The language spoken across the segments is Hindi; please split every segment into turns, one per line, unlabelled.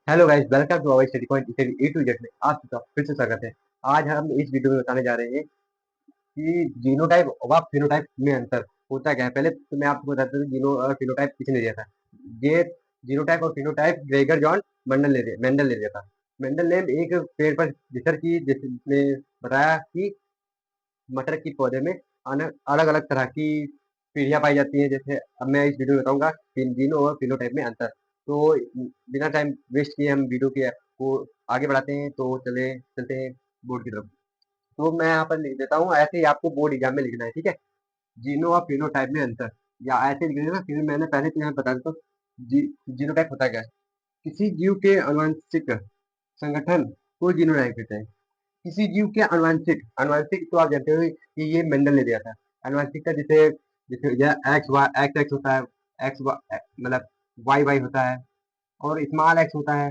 Hello guys, welcome to our study point A to Z में आप सबका फिर से स्वागत है। आज हम इस वीडियो में बताने जा रहे हैं कि जीनोटाइप व फिनोटाइप में अंतर होता क्या है। पहले तो मैं आपको बताता हूँ जीनो और फिनोटाइप किसने दिया था। ये जीनोटाइप और फिनोटाइप ग्रेगर जॉन मेंडल ने दिया था। मेंडल ने एक पेड़ पर रिसर्च की जिसने बताया कि मटर की पौधे में अलग अलग तरह की पीढ़ियां पाई जाती हैं। जैसे अब मैं इस वीडियो में बताऊंगा जीनो और फिनोटाइप में अंतर। तो बिना टाइम वेस्ट किए हम वीडियो के को आगे बढ़ाते हैं। तो चलते हैं बोर्ड की तरफ। तो मैं यहाँ पर लिख देता हूँ, ऐसे ही आपको बोर्ड एग्जाम में लिखना है, ठीक है। जीनो और फिनोटाइप में अंतर, या ऐसे लिख देना। फिर मैंने पहले तो यहाँ बता देता हूँ जीनोटाइप होता क्या है। किसी जीव के आनुवंशिक संगठन को जीनोटाइप कहते हैं। किसी जीव के आनुवंशिक आनुवंशिक तो आप जानते हो कि ये मेंडल ने दिया था। आनुवंशिक का जैसे जैसे यह एक्स एक्स होता है, एक्स मतलब वाई वाई होता है, और स्मॉल एक्स होता है,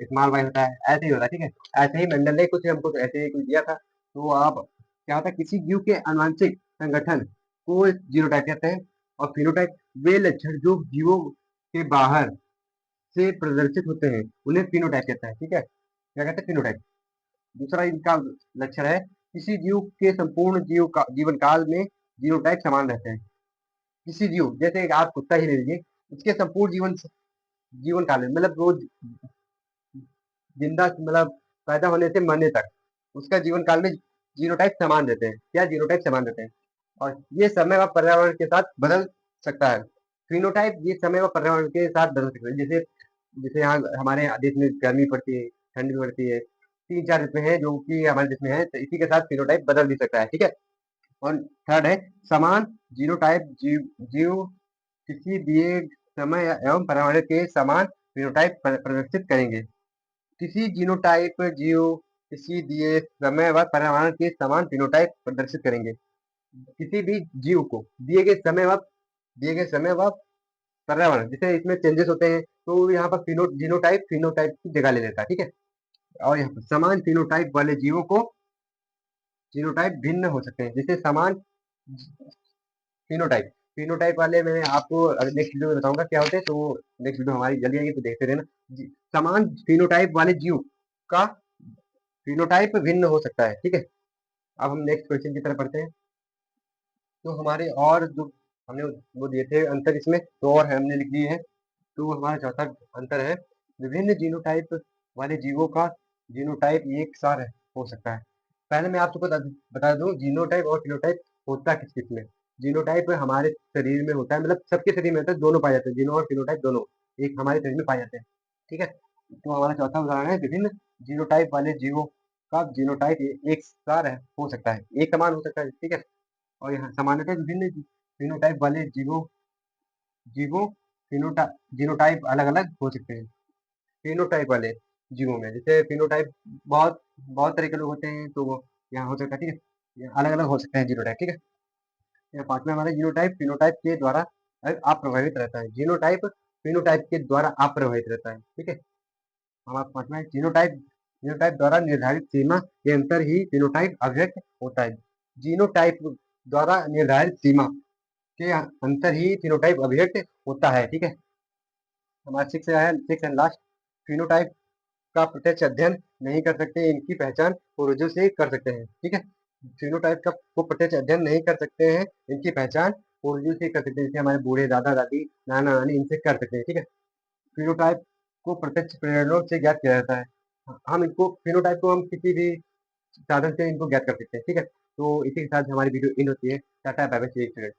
स्मॉल वाई होता है, ऐसे ही होता है, ठीक है। ऐसे ही मेंडल ने कुछ हमको ऐसे ही कुछ दिया था। तो आप क्या होता है, किसी जीव के आनुवंशिक संगठन को जीनोटाइप कहते हैं। और फिनोटाइप वे लक्षण जो जीवों के बाहर से प्रदर्शित होते हैं उन्हें फिनोटाइप कहता है, ठीक है। क्या कहते हैं, फिनोटाइप। दूसरा इनका लक्षण है, किसी जीव के संपूर्ण जीवन काल में जीनोटाइप समान रहते हैं। किसी जीव, जैसे आप कुत्ता ही ले लीजिए, उसके संपूर्ण जीवन काल में, मतलब वो जिंदा, मतलब पैदा होने से मरने तक उसका जीवन काल में जीनोटाइप समान रहते हैं। क्या जीनोटाइप समान रहते हैं, और ये समय व पर्यावरण के साथ बदल सकता है। फिनोटाइप ये समय व पर्यावरण के साथ बदल सकता है। जैसे जैसे यहाँ हमारे यहाँ देश में गर्मी पड़ती है, ठंड भी पड़ती है, तीन चार ऋतु हैं जो कि हमारे देश में है, तो इसी के साथ फिनोटाइप बदल भी सकता है, ठीक है। और थर्ड है, समान जीनोटाइप जीव किसी दिए समय एवं पर्यावरण के समान फिनोटाइप प्रदर्शित करेंगे। किसी जीनोटाइप जीव किसी दिए समय व पर्यावरण के समान फिनोटाइप प्रदर्शित करेंगे। किसी भी जीव को दिए गए समय व पर्यावरण, जैसे इसमें चेंजेस होते हैं, तो यहाँ पर जीनोटाइप फिनोटाइप की जगह ले लेता है, ठीक है। और यहाँ पर समान फिनोटाइप वाले जीवों को जीनोटाइप भिन्न हो सकते हैं। जैसे समान फिनोटाइप फिनोटाइप वाले मैं आपको नेक्स्ट वीडियो में बताऊंगा क्या होते हैं। तो नेक्स्ट वीडियो हमारी जल्दी आएगी, तो देखते रहना। समान फिनोटाइप वाले जीव का फिनोटाइप भिन्न हो सकता है, ठीक है। अब हम नेक्स्ट क्वेश्चन की तरफ बढ़ते हैं। तो हमारे और जो हमने वो दिए थे अंतर इसमें, तो और हमने लिख दिए हैं। तो हमारा चौथा अंतर है, विभिन्न जीनोटाइप वाले जीवों का जीनोटाइप एक सार हो सकता है। पहले मैं आपको बता दूं जीनोटाइप और फिनोटाइप होता किस किस में। जीनोटाइप हमारे शरीर में होता है, मतलब सबके शरीर में होता है, दोनों पाए जाते हैं, जीनो और फिनोटाइप दोनों एक हमारे शरीर में पाए जाते हैं, ठीक है। तो हमारा चौथा उदाहरण है, विभिन्न जीनोटाइप वाले जीवों का जीनोटाइप एक सार हो सकता है, एक समान हो सकता है, ठीक है। और यहाँ सामान्यतः विभिन्न फिनोटाइप वाले जीवों जीवो फिनोटा जीनोटाइप अलग अलग हो सकते हैं। फिनोटाइप वाले जीवों में, जैसे फिनोटाइप बहुत बहुत तरह के लोग होते हैं, तो वो यहाँ हो सकता है, ठीक है। यहाँ अलग अलग हो सकते हैं जीनोटाइप, ठीक है। यहाँ पांचवा हमारा जीनोटाइप फिनोटाइप के द्वारा अप्रभावित रहता है। जीनोटाइप फिनोटाइप के द्वारा अप्रभावित रहता है, ठीक है। हमारा पांचवा है, जीनोटाइप जीनोटाइप द्वारा निर्धारित सीमा के अंतर ही फिनोटाइप अभिव्यक्त होता है। जीनोटाइप द्वारा निर्धारित सीमा के अंतर ही फिनोटाइप अभिव्यक्त होता है, ठीक है। हमारा सिक्स एंड लास्ट, फिनोटाइप का प्रत्यक्ष अध्ययन नहीं कर सकते, इनकी पहचान पूर्वजों से कर सकते हैं, ठीक है। फिनोटाइप का को प्रत्यक्ष अध्ययन नहीं कर सकते हैं, इनकी पहचान पूर्वजों से कर सकते हैं, जैसे हमारे बूढ़े दादा दादी नाना नानी इनसे कर सकते हैं, ठीक है। फिनोटाइप को प्रत्यक्ष प्रेरणा से ज्ञात किया जाता है। हम इनको फिनोटाइप को हम किसी भी साधन से इनको ज्ञात कर सकते हैं, ठीक है। तो इसी के साथ हमारी वीडियो इन होती है। Tata bye bye.